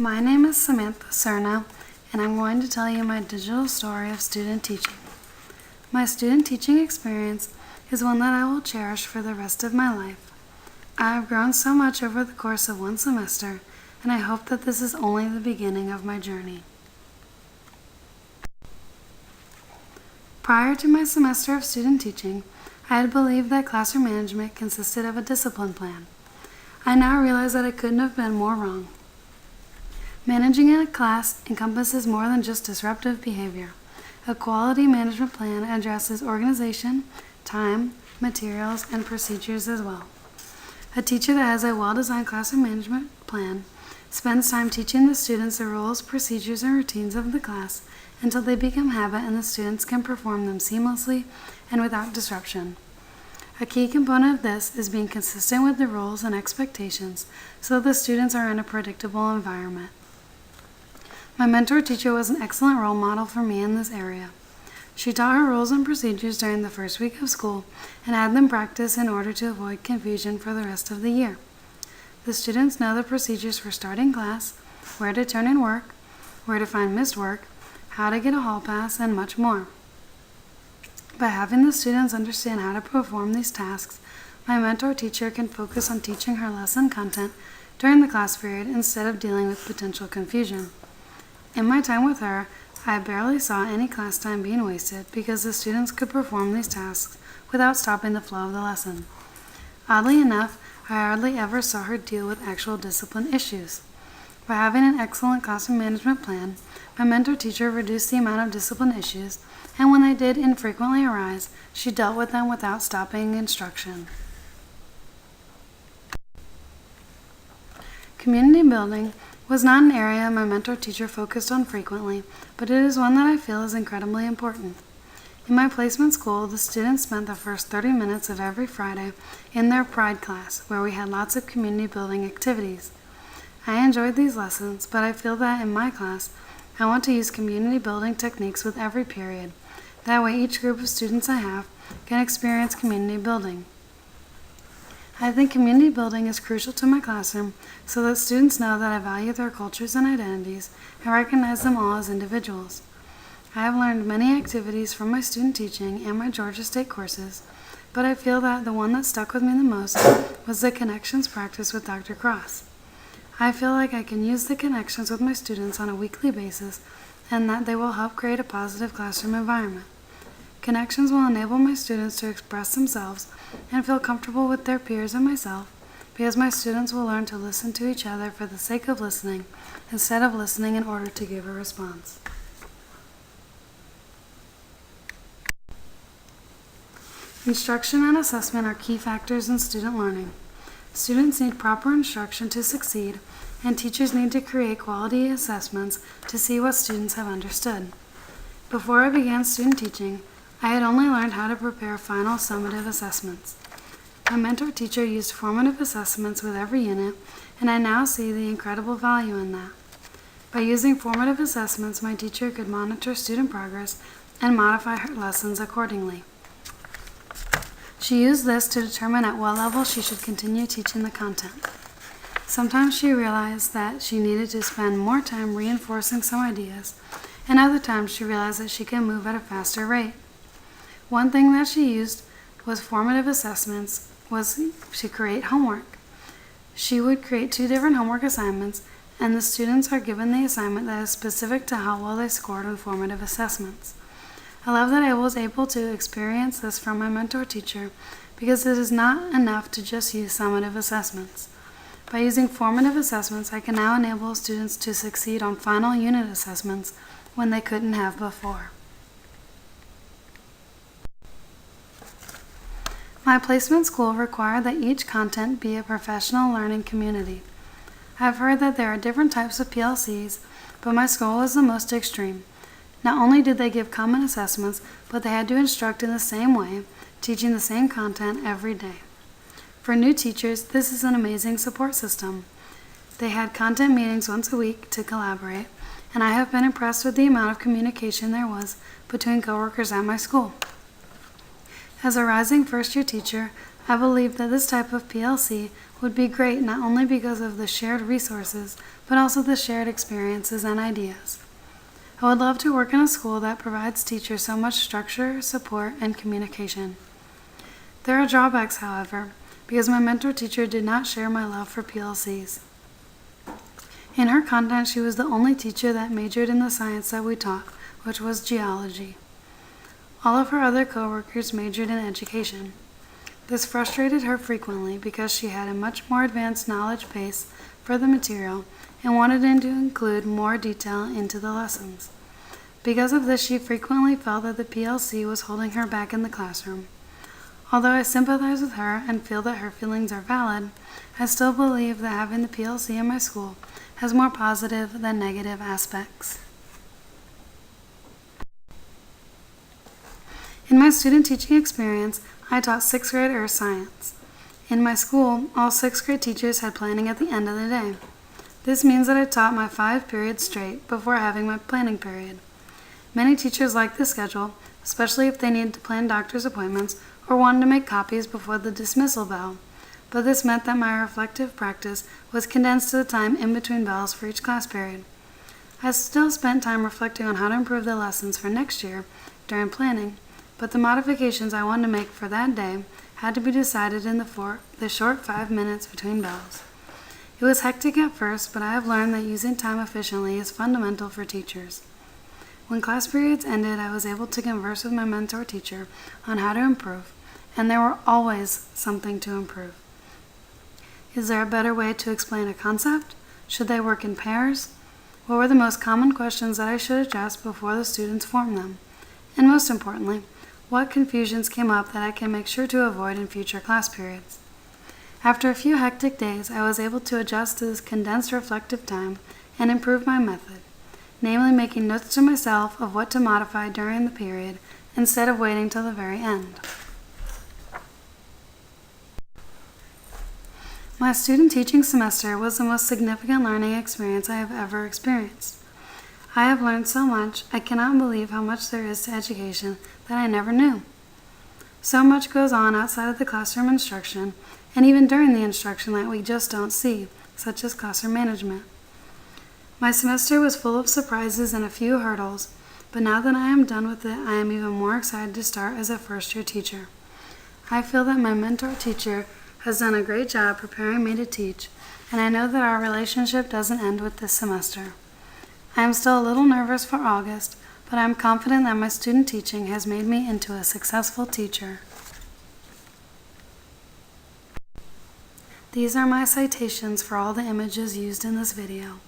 My name is Samantha Serna, and I'm going to tell you my digital story of student teaching. My student teaching experience is one that I will cherish for the rest of my life. I have grown so much over the course of one semester, and I hope that this is only the beginning of my journey. Prior to my semester of student teaching, I had believed that classroom management consisted of a discipline plan. I now realize that I couldn't have been more wrong. Managing a class encompasses more than just disruptive behavior. A quality management plan addresses organization, time, materials, and procedures as well. A teacher that has a well-designed classroom management plan spends time teaching the students the rules, procedures, and routines of the class until they become habit and the students can perform them seamlessly and without disruption. A key component of this is being consistent with the rules and expectations so the students are in a predictable environment. My mentor teacher was an excellent role model for me in this area. She taught her rules and procedures during the first week of school and had them practice in order to avoid confusion for the rest of the year. The students know the procedures for starting class, where to turn in work, where to find missed work, how to get a hall pass, and much more. By having the students understand how to perform these tasks, my mentor teacher can focus on teaching her lesson content during the class period instead of dealing with potential confusion. In my time with her, I barely saw any class time being wasted because the students could perform these tasks without stopping the flow of the lesson. Oddly enough, I hardly ever saw her deal with actual discipline issues. By having an excellent classroom management plan, my mentor teacher reduced the amount of discipline issues, and when they did infrequently arise, she dealt with them without stopping instruction. Community building was not an area my mentor teacher focused on frequently, but it is one that I feel is incredibly important. In my placement school, the students spent the first 30 minutes of every Friday in their Pride class, where we had lots of community building activities. I enjoyed these lessons, but I feel that in my class, I want to use community building techniques with every period. That way each group of students I have can experience community building. I think community building is crucial to my classroom so that students know that I value their cultures and identities and recognize them all as individuals. I have learned many activities from my student teaching and my Georgia State courses, but I feel that the one that stuck with me the most was the connections practice with Dr. Cross. I feel like I can use the connections with my students on a weekly basis and that they will help create a positive classroom environment. Connections will enable my students to express themselves and feel comfortable with their peers and myself because my students will learn to listen to each other for the sake of listening instead of listening in order to give a response. Instruction and assessment are key factors in student learning. Students need proper instruction to succeed, and teachers need to create quality assessments to see what students have understood. Before I began student teaching, I had only learned how to prepare final summative assessments. My mentor teacher used formative assessments with every unit, and I now see the incredible value in that. By using formative assessments, my teacher could monitor student progress and modify her lessons accordingly. She used this to determine at what level she should continue teaching the content. Sometimes she realized that she needed to spend more time reinforcing some ideas, and other times she realized that she could move at a faster rate. One thing that she used was formative assessments was to create homework. She would create 2 different homework assignments, and the students are given the assignment that is specific to how well they scored on formative assessments. I love that I was able to experience this from my mentor teacher because it is not enough to just use summative assessments. By using formative assessments, I can now enable students to succeed on final unit assessments when they couldn't have before. My placement school required that each content be a professional learning community. I've heard that there are different types of PLCs, but my school was the most extreme. Not only did they give common assessments, but they had to instruct in the same way, teaching the same content every day. For new teachers, this is an amazing support system. They had content meetings once a week to collaborate, and I have been impressed with the amount of communication there was between coworkers at my school. As a rising first-year teacher, I believe that this type of PLC would be great not only because of the shared resources, but also the shared experiences and ideas. I would love to work in a school that provides teachers so much structure, support, and communication. There are drawbacks, however, because my mentor teacher did not share my love for PLCs. In her content, she was the only teacher that majored in the science that we taught, which was geology. All of her other coworkers majored in education. This frustrated her frequently because she had a much more advanced knowledge base for the material and wanted to include more detail into the lessons. Because of this, she frequently felt that the PLC was holding her back in the classroom. Although I sympathize with her and feel that her feelings are valid, I still believe that having the PLC in my school has more positive than negative aspects. In my student teaching experience, I taught 6th grade earth science. In my school, all 6th grade teachers had planning at the end of the day. This means that I taught my 5 periods straight before having my planning period. Many teachers liked this schedule, especially if they needed to plan doctor's appointments or wanted to make copies before the dismissal bell. But this meant that my reflective practice was condensed to the time in between bells for each class period. I still spent time reflecting on how to improve the lessons for next year during planning, but the modifications I wanted to make for that day had to be decided in the short 5 minutes between bells. It was hectic at first, but I have learned that using time efficiently is fundamental for teachers. When class periods ended, I was able to converse with my mentor teacher on how to improve, and there were always something to improve. Is there a better way to explain a concept? Should they work in pairs? What were the most common questions that I should address before the students formed them? And most importantly, what confusions came up that I can make sure to avoid in future class periods? After a few hectic days, I was able to adjust to this condensed reflective time and improve my method, namely making notes to myself of what to modify during the period instead of waiting till the very end. My student teaching semester was the most significant learning experience I have ever experienced. I have learned so much, I cannot believe how much there is to education that I never knew. So much goes on outside of the classroom instruction, and even during the instruction that we just don't see, such as classroom management. My semester was full of surprises and a few hurdles, but now that I am done with it, I am even more excited to start as a first-year teacher. I feel that my mentor teacher has done a great job preparing me to teach, and I know that our relationship doesn't end with this semester. I am still a little nervous for August, but I am confident that my student teaching has made me into a successful teacher. These are my citations for all the images used in this video.